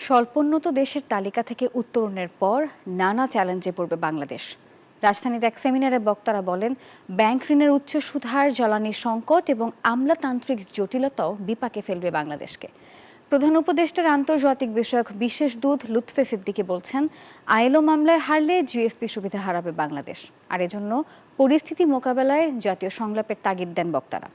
স্বল্পোন্নত দেশের তালিকা থেকে উত্তরণের পর নানা চ্যালেঞ্জে পড়বে বাংলাদেশ। রাজধানীতে এক সেমিনারে বক্তারা বলেন, ব্যাংক ঋণের উচ্চ সুদহার, জ্বালানি সংকট এবং আমলাতান্ত্রিক জটিলতাও বিপাকে ফেলবে বাংলাদেশকে। প্রধান উপদেষ্টার আন্তর্জাতিক বিষয়ক বিশেষ দূত লুৎফে সিদ্দিকী বলছেন, আইএলও মামলায় হারলে জিএসপি সুবিধা হারাবে বাংলাদেশ, আর এজন্য পরিস্থিতি মোকাবেলায় জাতীয় সংলাপের তাগিদ দেন বক্তারা।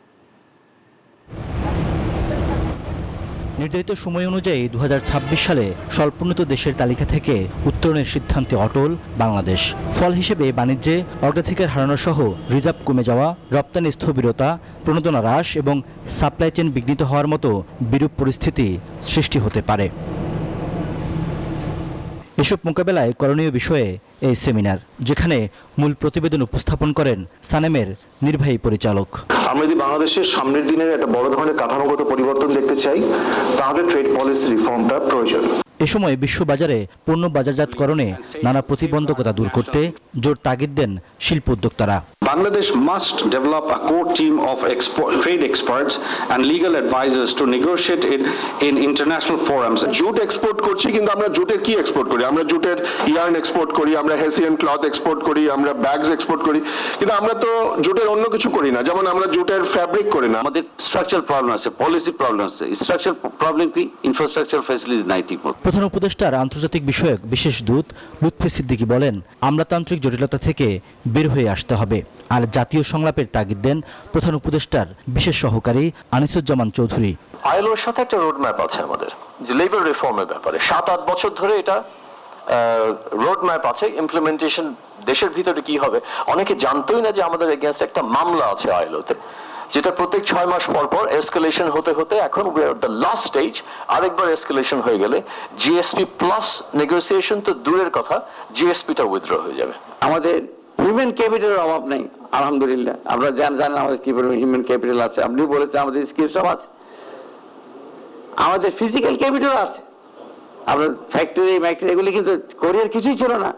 নির্ধারিত সময় অনুযায়ী 2026 সালে স্বল্পোন্নত দেশের তালিকা থেকে উত্তরণের সিদ্ধান্তে অটল বাংলাদেশ। ফল হিসেবে বাণিজ্যে অগ্রাধিকার হারানো সহ রিজার্ভ কমে যাওয়া, রপ্তানি স্থবিরতা, প্রণোদনা হ্রাস এবং সাপ্লাই চেইন বিঘ্নিত হওয়ার মতো বিরূপ পরিস্থিতি সৃষ্টি হতে পারে। এসব মোকাবেলায় করণীয় বিষয়ে এই সেমিনার, যেখানে মূল প্রতিবেদন উপস্থাপন করেন সানেমের নির্বাহী পরিচালক। আমরা যদি বাংলাদেশের সামনের দিনের একটা বড় ধরনের কাঠামোগত পরিবর্তন দেখতে চাই, তাহলে ট্রেড পলিসি রিফর্মটা প্রয়োজন। এ সময় বিশ্ববাজারে পণ্য বাজারজাতকরণে নানা প্রতিবন্ধকতা দূর করতে জোর তাগিদ দেন শিল্প উদ্যোক্তারা। Bangladesh must develop a core team of trade experts and legal advisors to negotiate it in international forums. Jute export করছি, কিন্তু আমরা জুটের কি এক্সপোর্ট করি? আমরা জুটের ইয়ার্ন এক্সপোর্ট করি, আমরা হেসিয়ান ক্লথ এক্সপোর্ট করি, আমরা ব্যাগস এক্সপোর্ট করি, কিন্তু আমরা তো জুটের অন্য কিছু করি না। যেমন আমরা জুটের ফ্যাব্রিক করি না। আমাদের স্ট্রাকচারাল প্রবলেম আছে, পলিসি প্রবলেম আছে। স্ট্রাকচারাল প্রবলেম কি? ইনফ্রাস্ট্রাকচার ফ্যাসিলিটিস নাই ঠিকমতো। প্রধান উপদেষ্টার আন্তর্জাতিক বিষয়ক বিশেষ দূত লুৎফে সিদ্দিকী বলেন, আমলাতান্ত্রিক জটিলতা থেকে বের হয়ে আসতে হবে। আর জাতীয় সংলাপের তাগিদ দেন প্রধান উপদেষ্টার বিশেষ সহকারী আনিসুজ্জামান চৌধুরী। আইএলওর সাথে একটা রোড ম্যাপ আছে আমাদের, যে লেবার রিফর্মের ব্যাপারে 7-8 বছর ধরে এটা রোড ম্যাপ আছে। ইমপ্লিমেন্টেশন দেশের ভিতরে কি হবে, অনেকে জানতোই না যে আমাদের এগেইনস্ট একটা মামলা আছে আইএলওতে, যেটা প্রত্যেক 6 মাস পর পর এসকেলেশন হতে হতে এখন we are the last stage. আরেকবার এসকেলেশন হয়ে গেলে জিএসপি প্লাস নেগোসিয়েশন তো দূরের কথা, জিএসপিটা উইথড্র হয়ে যাবে। আমাদের হিউম্যান ক্যাপিটালের অভাব নেই, আলহামদুলিল্লাহ। আপনারা জানেন আমাদের কি পরিমাণ হিউম্যান ক্যাপিটাল আছে। আপনি বলেছেন আমাদের স্কিল সব আছে, আমাদের ফিজিক্যাল ক্যাপিটাল আছে। আপনার ফ্যাক্টরি এগুলি কিন্তু কোরিয়ার কিছুই ছিল না,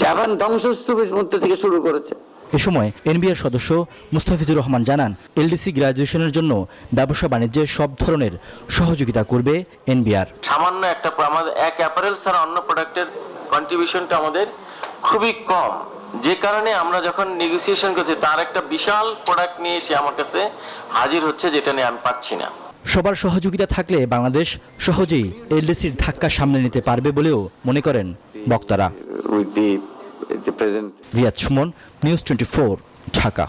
জাপান ধ্বংসস্তূপের মধ্যে থেকে শুরু করেছে। এ সময় এনবিআর সদস্য মুস্তাফিজুর রহমান জানান, এলডিসি গ্র্যাজুয়েশনের জন্য ব্যবসা বাণিজ্যে সব ধরনের সহযোগিতা করবে এনবিআর। সামান্য একটা আমাদের এক অ্যাপারেল ছাড়া অন্য প্রোডাক্টের কন্ট্রিবিউশনটা আমাদের খুবই কম, যে কারণে আমরা যখন নেগোসিয়েশন করছি তার একটা বিশাল প্রোডাক্ট নিয়ে এসে আমার কাছে হাজির হচ্ছে, যেটা নিয়ে আমি পাচ্ছি না। সবার সহযোগিতা থাকলে বাংলাদেশ সহজেই এলডিসির ধাক্কা সামনে নিতে পারবে বলেও মনে করেন বক্তারা। রিয়াদ সুমন, নিউজ 24, ঢাকা।